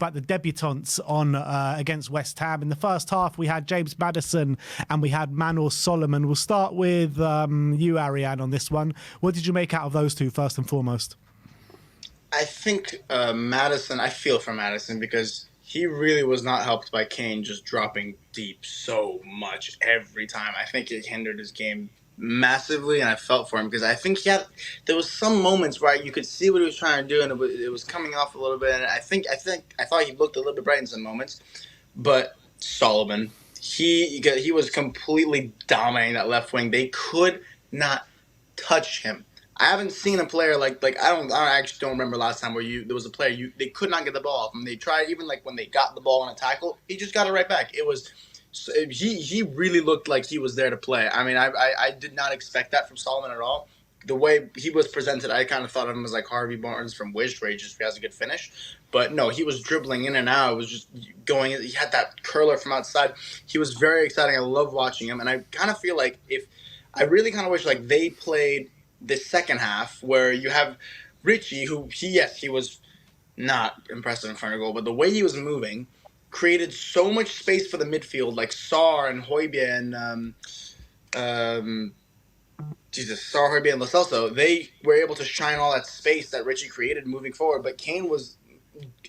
about the debutants on against West Ham. In the first half, we had James Maddison and we had Manor Solomon. We'll start with you, Ariane, on this one. What did you make out of those two, first and foremost? I think Maddison, I feel for Maddison because he really was not helped by Kane just dropping deep so much every time. I think it hindered his game massively, and I felt for him because I think there was some moments where you could see what he was trying to do, and it was coming off a little bit. And I thought he looked a little bit bright in some moments, but Solomon, he was completely dominating that left wing. They could not touch him. I haven't seen a player like I actually don't remember last time where there was a player they could not get the ball off him. They tried, even like when they got the ball on a tackle, he just got it right back. It was he really looked like he was there to play. I mean, I did not expect that from Solomon at all. The way he was presented, I kind of thought of him as like Harvey Barnes from Wish, where he just has a good finish. But no, he was dribbling in and out. It was just going. He had that curler from outside. He was very exciting. I love watching him, and I kind of feel like I really kind of wish like they played the second half where you have Richie, who he was not impressive in front of goal, but the way he was moving created so much space for the midfield, like Sarr and Højbjerg and Sarr, Højbjerg and Lo Celso. They were able to shine all that space that Richie created moving forward, but Kane was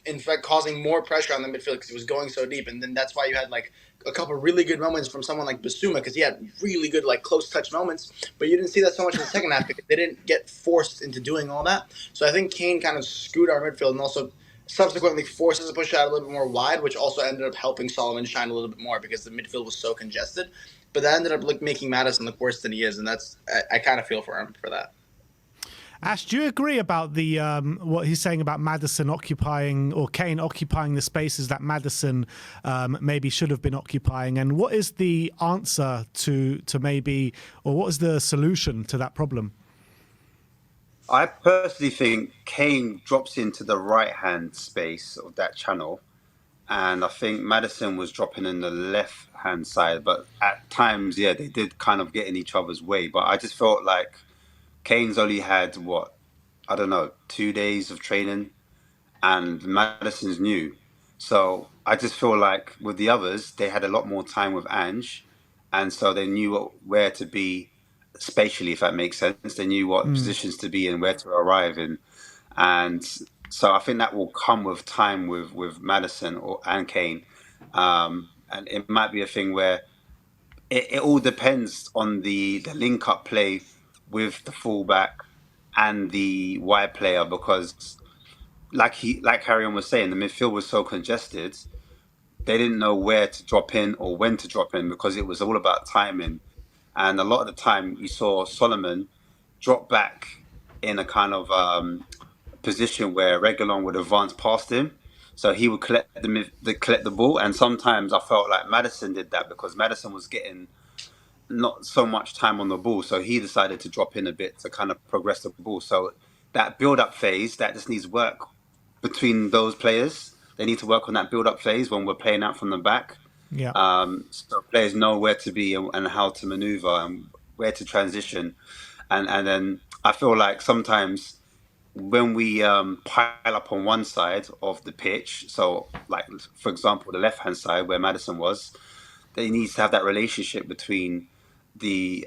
in fact causing more pressure on the midfield because he was going so deep, and then that's why you had like a couple really good moments from someone like Basuma because he had really good like close touch moments, but you didn't see that so much in the second half because they didn't get forced into doing all that. So I think Kane kind of screwed our midfield and also subsequently forced us to push out a little bit more wide, which also ended up helping Solomon shine a little bit more because the midfield was so congested. But that ended up like making Maddison look worse than he is, and I kind of feel for him for that. Ash, do you agree about the what he's saying about Maddison occupying or Kane occupying the spaces that Maddison maybe should have been occupying? And what is the answer to maybe, or what is the solution to that problem? I personally think Kane drops into the right-hand space of that channel, and I think Maddison was dropping in the left-hand side. But at times, yeah, they did kind of get in each other's way. But I just felt like Kane's only had, 2 days of training, and Maddison's new. So I just feel like with the others, they had a lot more time with Ange, and so they knew where to be spatially, if that makes sense. They knew what positions to be in, where to arrive in. And so I think that will come with time with Maddison and Kane. And it might be a thing where it all depends on the link-up play with the fullback and the wide player, because like Harry was saying, the midfield was so congested, they didn't know where to drop in or when to drop in because it was all about timing. And a lot of the time you saw Solomon drop back in a kind of position where Reguilon would advance past him. So he would collect the ball. And sometimes I felt like Maddison did that because Maddison was getting not so much time on the ball, so he decided to drop in a bit to kind of progress the ball. So that build-up phase, that just needs work between those players. They need to work on that build-up phase when we're playing out from the back. Yeah. So players know where to be and how to maneuver and where to transition. And then I feel like sometimes when we pile up on one side of the pitch, so like, for example, the left-hand side where Maddison was, they need to have that relationship between the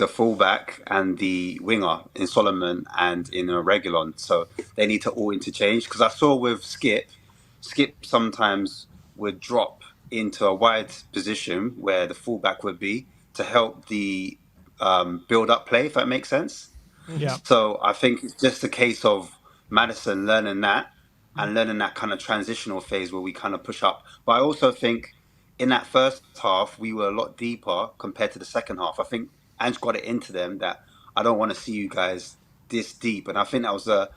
fullback and the winger in Solomon and in Reguilon. So they need to all interchange. Because I saw with Skip sometimes would drop into a wide position where the fullback would be to help the build-up play, if that makes sense. Yeah. So I think it's just a case of Maddison learning that and learning that kind of transitional phase where we kind of push up. But I also think in that first half, we were a lot deeper compared to the second half. I think Ange got it into them that I don't want to see you guys this deep. And I think that was it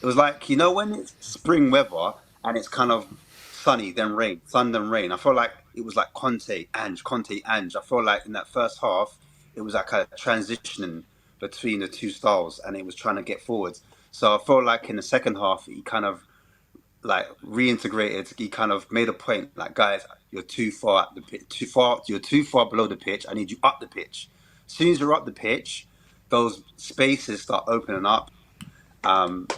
was like, when it's spring weather and it's kind of sunny, then rain, sun, then rain. I feel like it was like Conte, Ange. I feel like in that first half, it was like a transition between the two styles and it was trying to get forwards. So I felt like in the second half, he kind of like reintegrated. He kind of made a point like, guys, you're too far at the pitch, you're too far below the pitch. I need you up the pitch. As soon as you're up the pitch, those spaces start opening up. And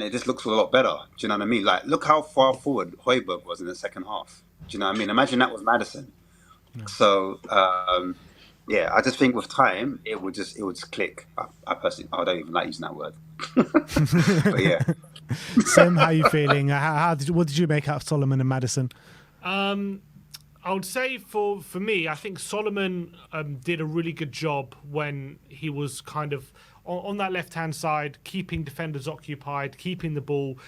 it just looks a lot better. Do you know what I mean? Like, look how far forward Højbjerg was in the second half. Do you know what I mean? Imagine that was Maddison. So yeah, I just think with time it would just click. I personally, I don't even like using that word, but yeah. Sim, how you feeling? What did you make out of Solomon and Maddison? I would say for me, I think Solomon did a really good job when he was kind of on that left-hand side, keeping defenders occupied, keeping the ball.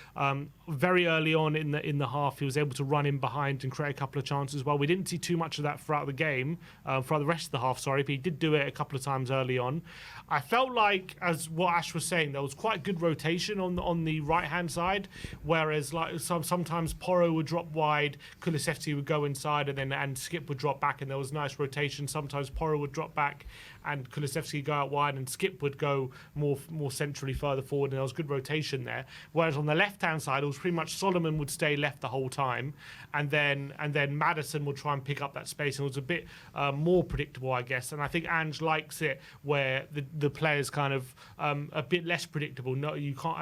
Very early on in the half, he was able to run in behind and create a couple of chances. Well, we didn't see too much of that throughout the game, throughout the rest of the half, sorry, but he did do it a couple of times early on. I felt like, as what Ash was saying, there was quite good rotation on the right-hand side, whereas like sometimes Porro would drop wide, Kulusevski would go inside, and Skip would drop back, and there was nice rotation. Sometimes Porro would drop back, and Kulusevski go out wide, and Skip would go more centrally further forward, and there was good rotation there. Whereas on the left-hand side, it was pretty much Solomon would stay left the whole time, and then Maddison would try and pick up that space, and it was a bit more predictable, I guess. And I think Ange likes it where the players kind of a bit less predictable. No, you can't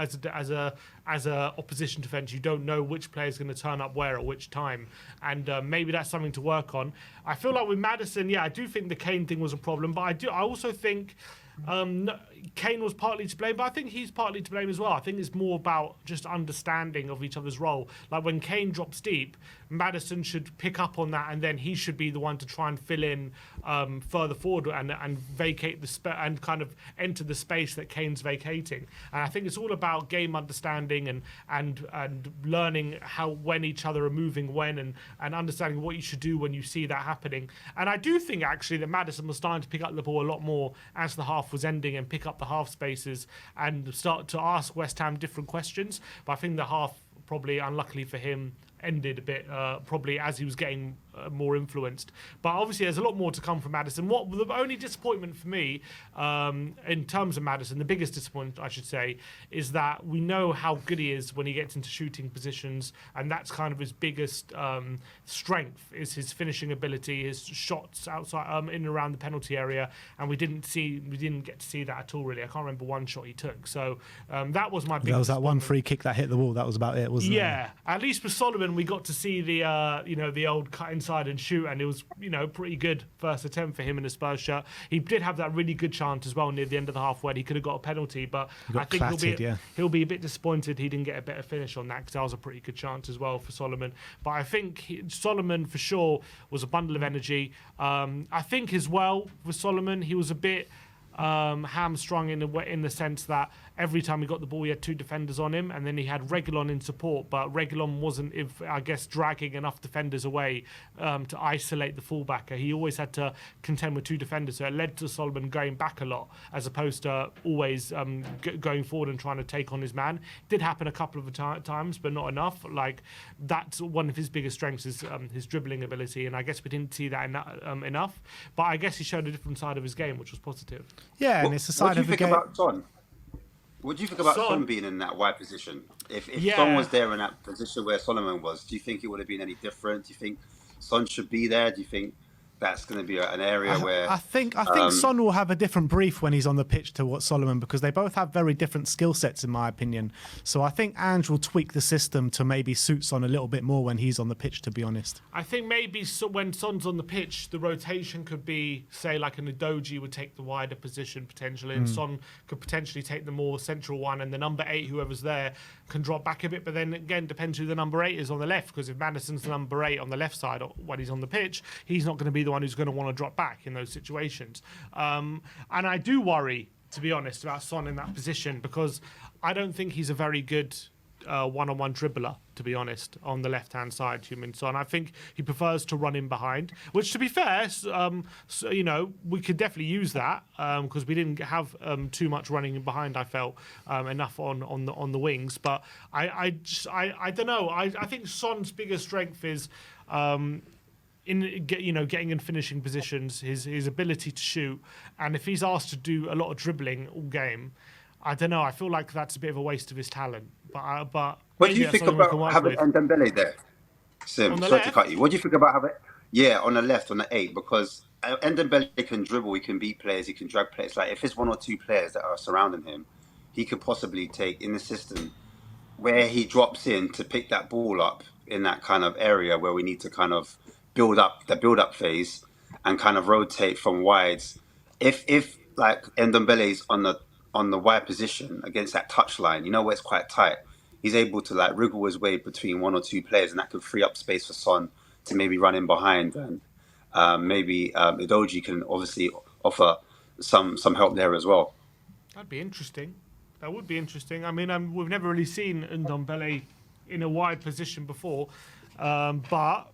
as a opposition defence, you don't know which player is going to turn up where at which time, and maybe that's something to work on. I feel like with Maddison, yeah, I do think the Kane thing was a problem, but I also think Kane was partly to blame, but I think he's partly to blame as well. I think it's more about just understanding of each other's role. Like when Kane drops deep, Maddison should pick up on that, and then he should be the one to try and fill in further forward and vacate and kind of enter the space that Kane's vacating. And I think it's all about game understanding and learning when each other are moving and understanding what you should do when you see that happening. And I do think actually that Maddison was starting to pick up the ball a lot more as the half was ending and pick up the half spaces and start to ask West Ham different questions. But I think the half, probably unluckily for him, ended a bit probably as he was getting more influenced. But obviously there's a lot more to come from Maddison. What the only disappointment for me in terms of Maddison, the biggest disappointment I should say, is that we know how good he is when he gets into shooting positions, and that's kind of his biggest strength, is his finishing ability, his shots outside in and around the penalty area, and we didn't get to see that at all really. I can't remember one shot he took. So that was my biggest. There was that one free kick that hit the wall. That was about it, wasn't it? Yeah, at least with Solomon we got to see the old cut inside and shoot, and it was pretty good first attempt for him in a Spurs shirt. He did have that really good chance as well near the end of the half where he could have got a penalty, but I think he'll be a bit disappointed he didn't get a better finish on that, because that was a pretty good chance as well for Solomon. But I think Solomon for sure was a bundle of energy. I think as well with Solomon, he was a bit hamstrung in the sense that every time he got the ball, he had two defenders on him, and then he had Reguilon in support, but Reguilon wasn't, dragging enough defenders away to isolate the fullback. He always had to contend with two defenders, so it led to Solomon going back a lot, as opposed to always going forward and trying to take on his man. It did happen a couple of times, but not enough. Like, that's one of his biggest strengths, is his dribbling ability, and I guess we didn't see that enough. But I guess he showed a different side of his game, which was positive. Yeah, and it's a side of the game. What do you think about Son being in that wide position? If Son was there in that position where Solomon was, do you think it would have been any different? Do you think Son should be there? Do you think that's going to be an area where... I think Son will have a different brief when he's on the pitch to what Solomon, because they both have very different skill sets, in my opinion. So I think Ange will tweak the system to maybe suit Son a little bit more when he's on the pitch, to be honest. I think maybe when Son's on the pitch, the rotation could be, say, like an Udogie would take the wider position potentially, and Son could potentially take the more central one, and the number 8, whoever's there, can drop back a bit. But then again, depends who the number 8 is on the left, because if Maddison's the number 8 on the left side when he's on the pitch, he's not going to be the one who's going to want to drop back in those situations. And I do worry, to be honest, about Son in that position, because I don't think he's a very good one-on-one dribbler, to be honest, on the left-hand side, Heung-min Son. I think he prefers to run in behind, which, to be fair, we could definitely use that, because we didn't have too much running in behind, I felt, enough on the wings. But I don't know. I think Son's biggest strength is getting in finishing positions, his ability to shoot, and if he's asked to do a lot of dribbling all game, I don't know. I feel like that's a bit of a waste of his talent. But what do you think about having Dembele there, Sim? Sorry to cut you. What do you think about having? Yeah, on the left, on the 8, because Dembele can dribble, he can beat players, he can drag players. Like, if there's one or two players that are surrounding him, he could possibly take in the system where he drops in to pick that ball up in that kind of area where we need to kind of build up phase and kind of rotate from wides. If like Ndombele's on the wide position against that touchline, where it's quite tight, he's able to like wriggle his way between one or two players, and that could free up space for Son to maybe run in behind, and maybe Udogie can obviously offer some help there as well. That'd be interesting. That would be interesting. I mean, we've never really seen Ndombele in a wide position before, but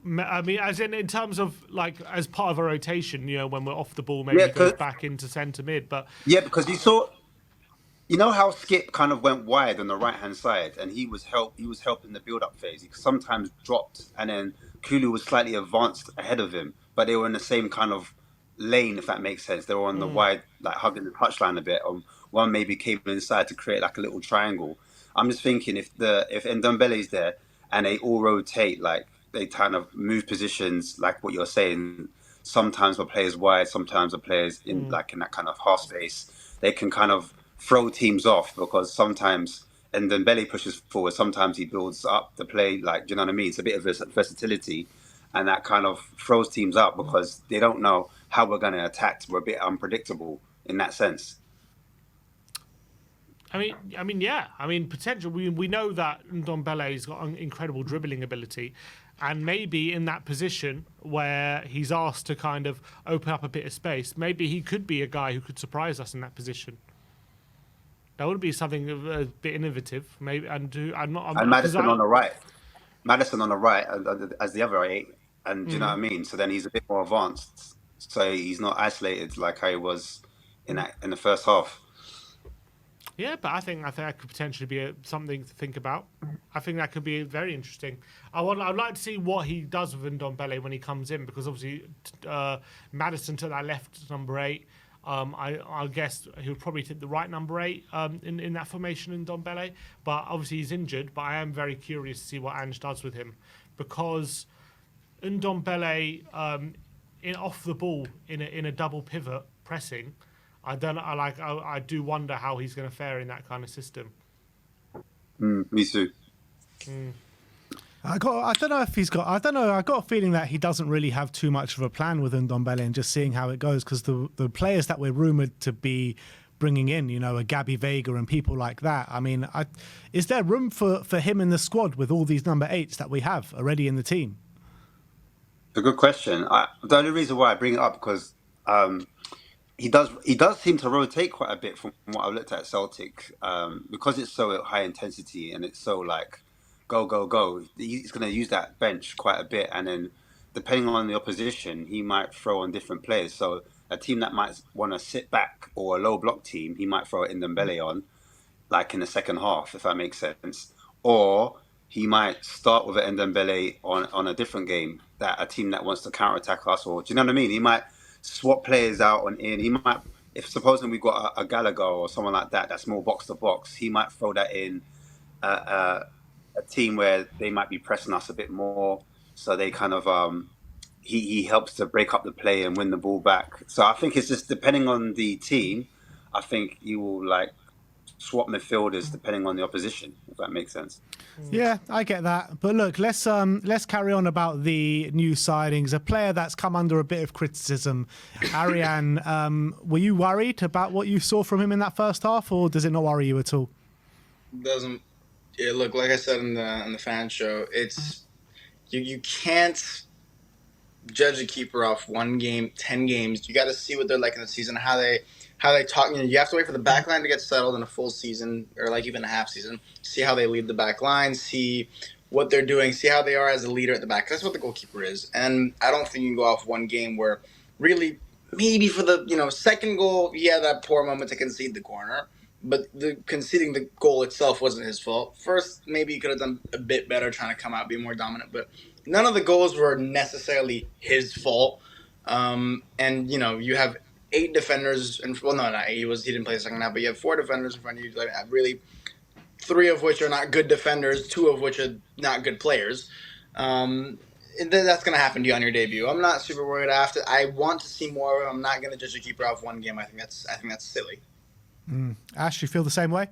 I mean, as in terms of like as part of a rotation, when we're off the ball, maybe Yeah, he goes back into centre mid. But yeah, because you know how Skip kind of went wide on the right hand side, and he was helping the build up phase. He sometimes dropped, and then Kulu was slightly advanced ahead of him, but they were in the same kind of lane, if that makes sense. They were on the wide, like hugging the touchline a bit. One maybe came inside to create like a little triangle. I'm just thinking if Ndombele's there and they all rotate, like they kind of move positions, like what you're saying. Sometimes the players wide, sometimes the players in like in that kind of half space. They can kind of throw teams off because sometimes Ndombele pushes forward, sometimes he builds up the play. Like, do you know what I mean? It's a bit of versatility, and that kind of throws teams up because they don't know how we're going to attack. We're a bit unpredictable in that sense. I mean, yeah. I mean, potential. We know that Ndombele's got an incredible dribbling ability, and maybe in that position where he's asked to kind of open up a bit of space, maybe he could be a guy who could surprise us in that position. That would be something a bit innovative, maybe. And Maddison on the right. Maddison on the right as the other 8, and do you know what I mean? So then he's a bit more advanced, so he's not isolated like how he was in the first half. Yeah, but I think that could potentially be something to think about. I think that could be very interesting. I'd like to see what he does with Ndombele when he comes in, because obviously Maddison took that left number 8. I guess he would probably take the right number 8 in that formation in Ndombele. But obviously he's injured. But I am very curious to see what Ange does with him, because Ndombele in off the ball in a double pivot pressing. I do wonder how he's going to fare in that kind of system. Me too. I don't know if he's got. I don't know. I got a feeling that he doesn't really have too much of a plan with Ndombele and just seeing how it goes. Because the players that we're rumored to be bringing in, a Gabby Vega and people like that. I mean, is there room for him in the squad with all these number 8s that we have already in the team? It's a good question. The only reason why I bring it up because. He does seem to rotate quite a bit from what I've looked at Celtic, because it's so high intensity and it's so like go go go. He's going to use that bench quite a bit, and then depending on the opposition, he might throw on different players. So a team that might want to sit back or a low block team, he might throw Ndombele on, like in the second half, if that makes sense. Or he might start with an Ndombele on a different game, that a team that wants to counter attack us, or do you know what I mean? He might swap players out on in. He might, if supposing we've got a Gallagher or someone like that, that's more box to box, he might throw that in a team where they might be pressing us a bit more. So they kind of, he helps to break up the play and win the ball back. So I think it's just depending on the team. I think you will like swap midfielders depending on the opposition, if that makes sense. Yeah, I get that. But look, let's carry on about the new signings. A player that's come under a bit of criticism, Ariane. Were you worried about what you saw from him in that first half, or does it not worry you at all? Doesn't. Yeah, look, like I said in the fan show, it's you can't judge a keeper off 1 game, 10 games. You got to see what they're like in the season, how they talk. You have to wait for the back line to get settled in a full season or like even a half season. See how they lead the back line. See what they're doing. See how they are as a leader at the back. That's what the goalkeeper is. And I don't think you can go off 1 game where really maybe for the second goal, yeah, that poor moment to concede the corner. But conceding the goal itself wasn't his fault. First, maybe he could have done a bit better trying to come out, be more dominant. But none of the goals were necessarily his fault. And, you have 8 defenders. Well, no, not 8. He didn't play the second half. But you have 4 defenders in front of you. Like, really, 3 of which are not good defenders. 2 of which are not good players. That's going to happen to you on your debut. I'm not super worried. I want to see more of him. I'm not going to judge a keeper off 1 game. I think that's silly. Ash, you feel the same way?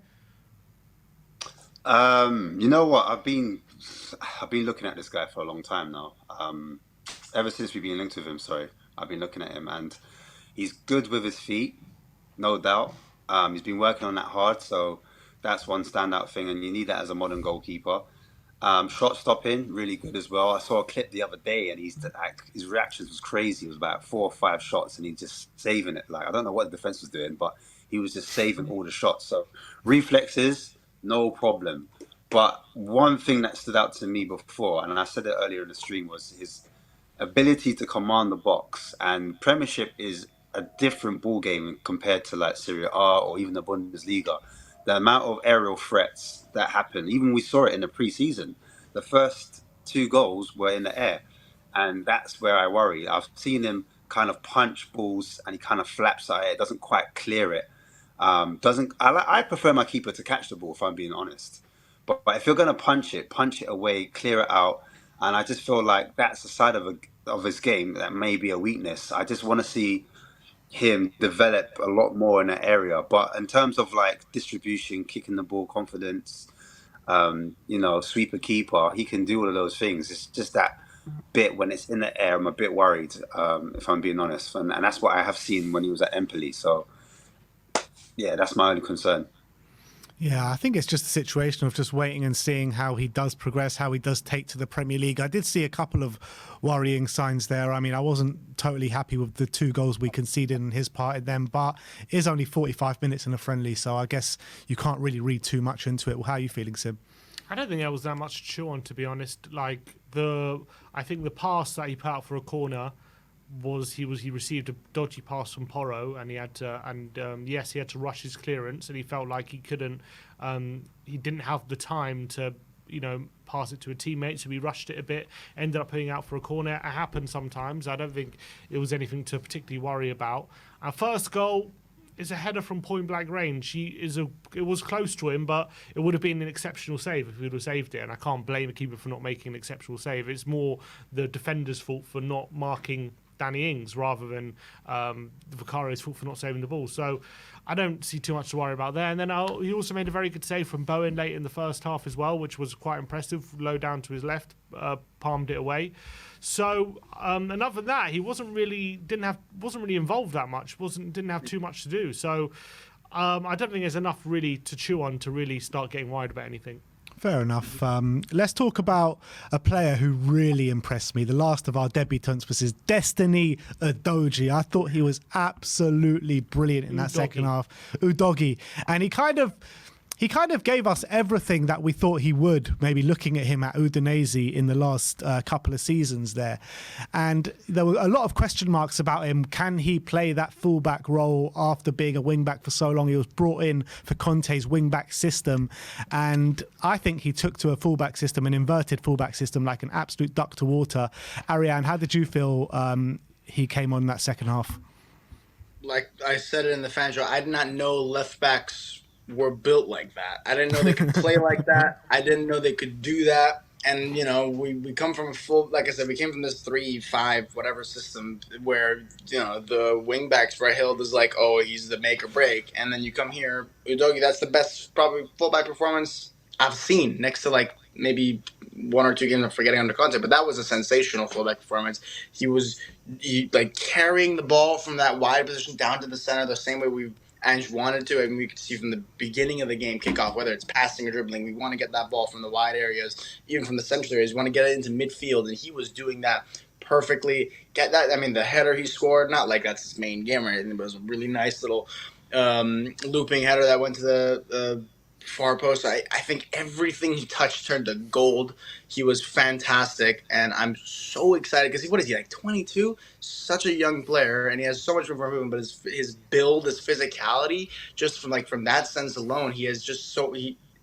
You know what? I've been looking at this guy for a long time now. Ever since we've been linked with him, sorry, I've been looking at him, and he's good with his feet, no doubt. He's been working on that hard, so that's one standout thing, and you need that as a modern goalkeeper. Shot stopping, really good as well. I saw a clip the other day, and his reactions was crazy. It was about 4 or 5 shots, and he's just saving it. Like, I don't know what the defense was doing, but he was just saving all the shots. So reflexes, no problem. But one thing that stood out to me before, and I said it earlier in the stream, was his ability to command the box. And Premiership is a different ball game compared to like Serie A or even the Bundesliga. The amount of aerial threats that happen, even we saw it in the pre-season. The first 2 goals were in the air, and that's where I worry. I've seen him kind of punch balls, and he kind of flaps at it. Doesn't quite clear it. I prefer my keeper to catch the ball, if I'm being honest. But if you're going to punch it away, clear it out. And I just feel like that's a side of his game that may be a weakness. I just want to see him develop a lot more in that area. But in terms of like distribution, kicking the ball, confidence, sweeper, keeper, he can do all of those things. It's just that bit when it's in the air, I'm a bit worried, if I'm being honest. And that's what I have seen when he was at Empoli. So, yeah, that's my only concern. Yeah, I think it's just a situation of just waiting and seeing how he does progress, how he does take to the Premier League. I did see a couple of worrying signs there. I mean, I wasn't totally happy with the 2 goals we conceded in his part in them, but it is only 45 minutes in a friendly, so I guess you can't really read too much into it. Well, how are you feeling, Sim? I don't think there was that much to chew on, to be honest. Like I think the pass that he put out for a corner he received a dodgy pass from Porro, and he had to rush his clearance, and he felt like he couldn't, he didn't have the time to pass it to a teammate, so he rushed it a bit, ended up putting out for a corner. It happens sometimes. I don't think it was anything to particularly worry about. Our first goal is a header from point blank range. It was close to him, but it would have been an exceptional save if he would have saved it, and I can't blame a keeper for not making an exceptional save. It's more the defender's fault for not marking Danny Ings rather than Vicario's fault for not saving the ball. So I don't see too much to worry about there. And then he also made a very good save from Bowen late in the first half as well, which was quite impressive. Low down to his left, palmed it away. So and other than that, he wasn't really involved that much. Didn't have too much to do. So I don't think there's enough really to chew on to really start getting worried about anything. Fair enough. Let's talk about a player who really impressed me. The last of our debutants was his Destiny Udogie. I thought he was absolutely brilliant in that second half. Udogie. And he kind of gave us everything that we thought he would, maybe looking at him at Udinese in the last couple of seasons there. And there were a lot of question marks about him. Can he play that fullback role after being a wingback for so long? He was brought in for Conte's wingback system. And I think he took to a fullback system, an inverted fullback system, like an absolute duck to water. Ariane, how did you feel he came on that second half? Like I said it in the fan show, I did not know left backs were built like that. I didn't know they could play like that. I didn't know they could do that. And, we come from like I said, we came from this 3-5 whatever system where, the wingbacks were hailed as like, oh, he's the make or break. And then you come here, Udogie, that's the best probably fullback performance I've seen, next to like maybe 1 or 2 games I'm forgetting under content, but that was a sensational fullback performance. He like carrying the ball from that wide position down to the center the same way Ange wanted to. I mean, we could see from the beginning of the game kickoff, whether it's passing or dribbling, we want to get that ball from the wide areas, even from the central areas. We want to get it into midfield, and he was doing that perfectly. Get that? I mean, the header he scored, not like that's his main game or anything, but it was a really nice little looping header that went to the far post. I think everything he touched turned to gold. He was fantastic, and I'm so excited because what is he, like 22? Such a young player, and he has so much room for movement. But his build, his physicality, just from that sense alone, he is just so.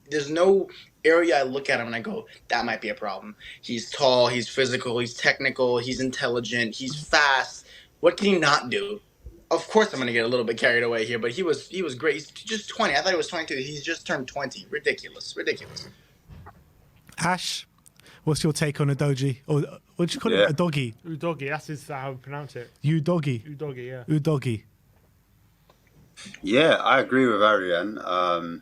There's no area I look at him and I go, that might be a problem. He's tall, he's physical, he's technical, he's intelligent, he's fast. What can he not do? Of course, I'm going to get a little bit carried away here, but he was great. He's just 20. I thought he was 22. He's just turned 20. Ridiculous. Ash, what's your take on Udogie? Or what do you call it? Udogie. Udogie, that's how we pronounce it. Udogie. Udogie, yeah. Udogie. Yeah, I agree with Arian.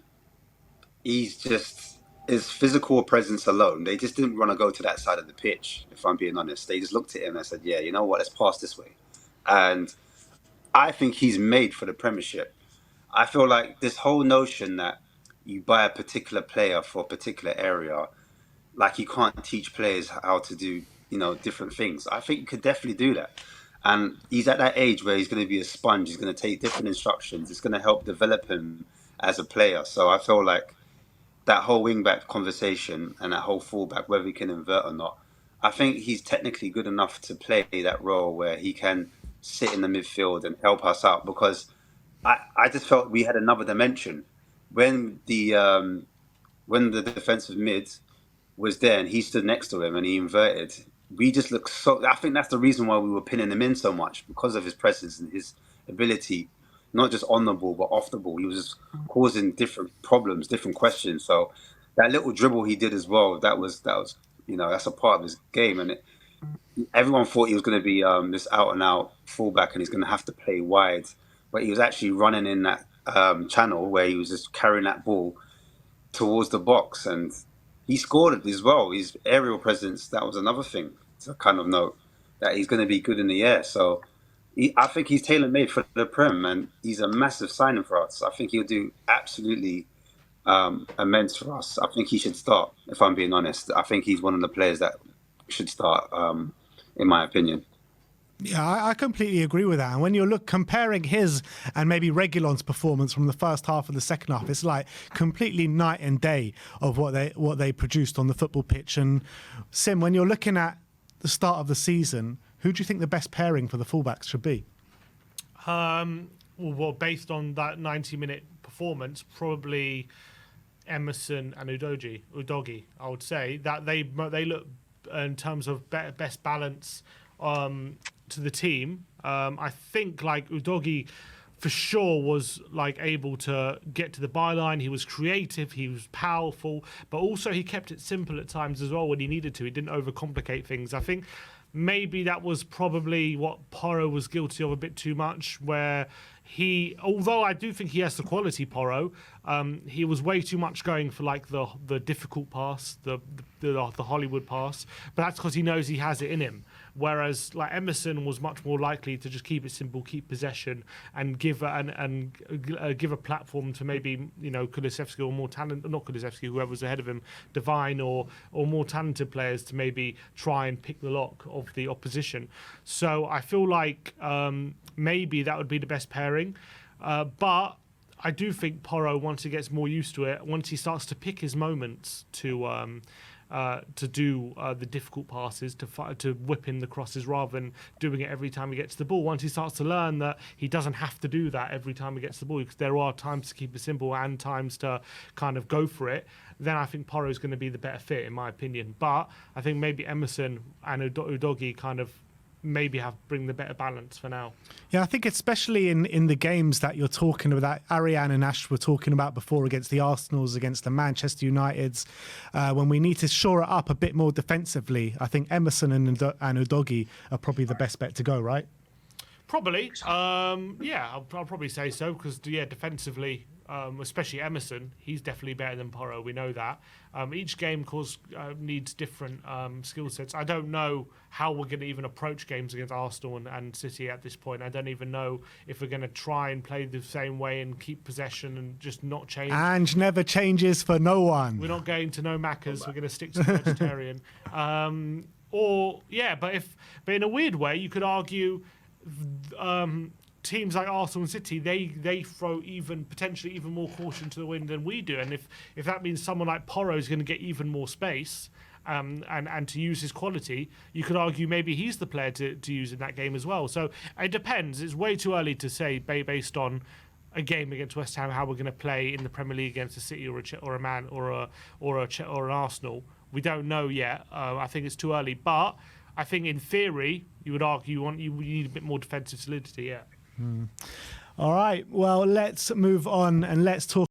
He's just his physical presence alone. They just didn't want to go to that side of the pitch. If I'm being honest, they just looked at him and said, "Yeah, you know what? Let's pass this way." And I think he's made for the Premiership. I feel like this whole notion that you buy a particular player for a particular area, like you can't teach players how to do, different things. I think you could definitely do that. And he's at that age where he's going to be a sponge. He's going to take different instructions. It's going to help develop him as a player. So I feel like that whole wing back conversation and that whole fullback, whether he can invert or not, I think he's technically good enough to play that role where he can sit in the midfield and help us out. Because I just felt we had another dimension when the defensive mid was there and he stood next to him and he inverted. We just looked so. I think that's the reason why we were pinning him in so much, because of his presence and his ability, not just on the ball but off the ball. He was just causing different problems, different questions. So that little dribble he did as well, that's a part of his game. And everyone thought he was going to be this out and out fullback and he's going to have to play wide, but he was actually running in that channel where he was just carrying that ball towards the box, and he scored it as well. His aerial presence, that was another thing to kind of note, that he's going to be good in the air. So I think he's tailor-made for the Prem, and he's a massive signing for us. I think he'll do absolutely immense for us. I think he should start, if I'm being honest. I think he's one of the players that should start, in my opinion. Yeah, I completely agree with that. And when you look comparing his and maybe Reguilon's performance from the first half and the second half, it's like completely night and day of what they produced on the football pitch. And Sim, when you're looking at the start of the season, who do you think the best pairing for the fullbacks should be? Well, based on that 90-minute performance, probably Emerson and Udogie. I would say that they look in terms of best balance to the team. I think like Udogie for sure was like able to get to the byline. He was creative, he was powerful, but also he kept it simple at times as well when he needed to. He didn't overcomplicate things. I think maybe that was probably what Porro was guilty of a bit too much, where although I do think he has the quality, Porro, he was way too much going for like the difficult pass, the Hollywood pass, but that's because he knows he has it in him. Whereas like Emerson was much more likely to just keep it simple, keep possession, and give a platform to maybe Kulusevski or more talented, not Kulusevski, whoever was ahead of him, Divine or more talented players to maybe try and pick the lock of the opposition. So I feel like maybe that would be the best pairing, but I do think Porro, once he gets more used to it, once he starts to pick his moments to do the difficult passes, to whip in the crosses rather than doing it every time he gets the ball. Once he starts to learn that he doesn't have to do that every time he gets the ball, because there are times to keep it simple and times to kind of go for it, then I think Porro is going to be the better fit, in my opinion. But I think maybe Emerson and Udogie kind of maybe bring the better balance for now. Yeah, I think especially in the games that you're talking about, that Ariane and Ash were talking about before, against the Arsenals, against the Manchester Uniteds, when we need to shore it up a bit more defensively, I think Emerson and Udogie are probably the best bet to go, right? Probably. Yeah, I'll probably say so, because defensively, especially Emerson, he's definitely better than Porro. We know that. Each game, of course, needs different skill sets. I don't know how we're going to even approach games against Arsenal and City at this point. I don't even know if we're going to try and play the same way and keep possession and just not change. Ange never changes for no one. We're not going to no Maccas. We're going to stick to the vegetarian. But in a weird way, you could argue teams like Arsenal and City, they throw potentially even more caution to the wind than we do. And if that means someone like Porro is going to get even more space and to use his quality, you could argue maybe he's the player to use in that game as well. So it depends. It's way too early to say based on a game against West Ham how we're going to play in the Premier League against a City or a Man or an Arsenal. We don't know yet. I think it's too early, but I think in theory you would argue you need a bit more defensive solidity. Yeah. All right. Well, let's move on and let's talk